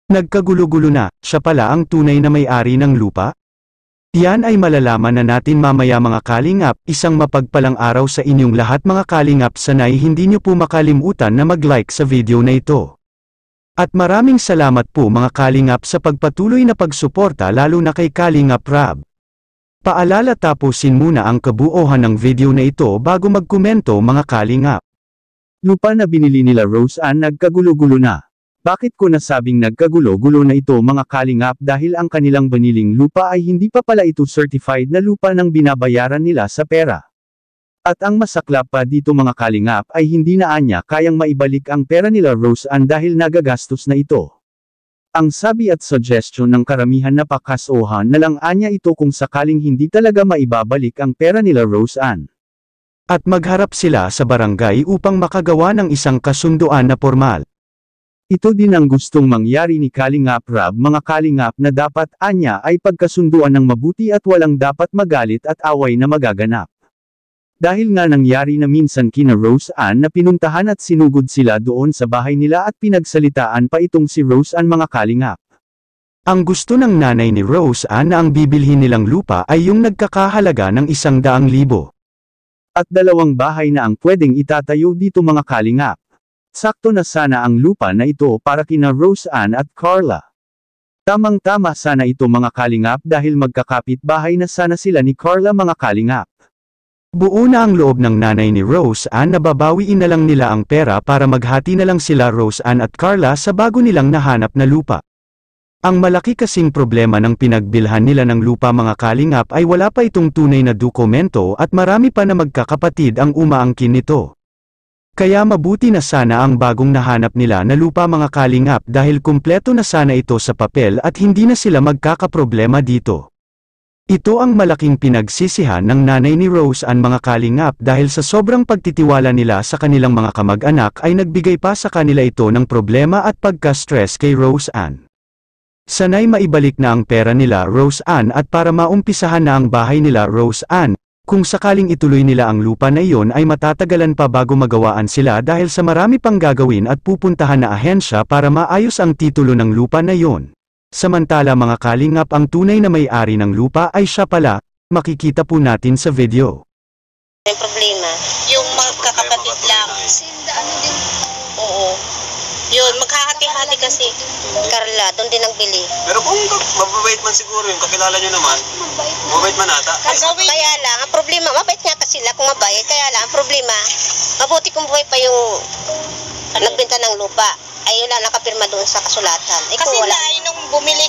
Nagkagulo-gulo na, siya pala ang tunay na may-ari ng lupa? Yan ay malalaman na natin mamaya mga kalingap. Isang mapagpalang araw sa inyong lahat mga kalingap. Sanay hindi nyo po makalimutan na mag-like sa video na ito. At maraming salamat po mga kalingap sa pagpatuloy na pagsuporta lalo na kay Kalingap Rab. Paalala, tapusin muna ang kabuuan ng video na ito bago magkomento mga kalingap. Lupa na binili nila Rose Ann, nagkagulo-gulo na. Bakit ko nasabing nagkagulo-gulo na ito mga kalingap? Dahil ang kanilang biniling lupa ay hindi pa pala ito certified na lupa ng binabayaran nila sa pera. At ang masaklap pa dito mga kalingap ay hindi na anya kayang maibalik ang pera nila Rose Ann dahil nagagastos na ito. Ang sabi at suggestion ng karamihan na pakasuhan na lang anya ito kung sakaling hindi talaga maibabalik ang pera nila Rose Ann. At magharap sila sa barangay upang makagawa ng isang kasunduan na formal. Ito din ang gustong mangyari ni Kalingap Rab mga kalingap, na dapat anya ay pagkasunduan ng mabuti at walang dapat magalit at away na magaganap. Dahil nga nangyari na minsan kina Rose Ann na pinuntahan at sinugod sila doon sa bahay nila at pinagsalitaan pa itong si Rose Ann mga kalingap. Ang gusto ng nanay ni Rose Ann na ang bibilhin nilang lupa ay yung nagkakahalaga ng 100,000. At 2 bahay na ang pwedeng itatayo dito mga kalingap. Sakto na sana ang lupa na ito para kina Rose Ann at Carla. Tamang-tama sana ito mga kalingap dahil magkakapit bahay na sana sila ni Carla mga kalingap. Buo na ang loob ng nanay ni Rose Ann na babawiin na lang nila ang pera para maghati na lang sila Rose Ann at Carla sa bago nilang nahanap na lupa. Ang malaki kasing problema ng pinagbilhan nila ng lupa mga kalingap ay wala pa itong tunay na dokumento at marami pa na magkakapatid ang umaangkin nito. Kaya mabuti na sana ang bagong nahanap nila na lupa mga kalingap dahil kumpleto na sana ito sa papel at hindi na sila magkakaproblema dito. Ito ang malaking pinagsisihan ng nanay ni Rose Ann mga kalingap dahil sa sobrang pagtitiwala nila sa kanilang mga kamag-anak ay nagbigay pa sa kanila ito ng problema at pagka-stress kay Rose Ann. Sanay maibalik na ang pera nila Rose Ann at para maumpisahan na ang bahay nila Rose Ann, kung sakaling ituloy nila ang lupa na iyon ay matatagalan pa bago magawaan sila dahil sa marami pang gagawin at pupuntahan na ahensya para maayos ang titulo ng lupa na iyon. Samantala mga kalingap, ang tunay na may-ari ng lupa ay siya pala, makikita po natin sa video. May problema, yung magkakapatid lang. Oo. Yun, magkahati-hati kasi. Carla, doon din nagbili. Pero kung mababait man siguro yung kakilala nyo naman, mabait man ata. Kaya lang, ang problema, mabait nga sila kung mabait. Kaya lang, ang problema, mabuti kung buhay pa yung nagbenta ng lupa. Ayun lang, nakapirma doon sa kasulatan. Kasi wala. nung bumili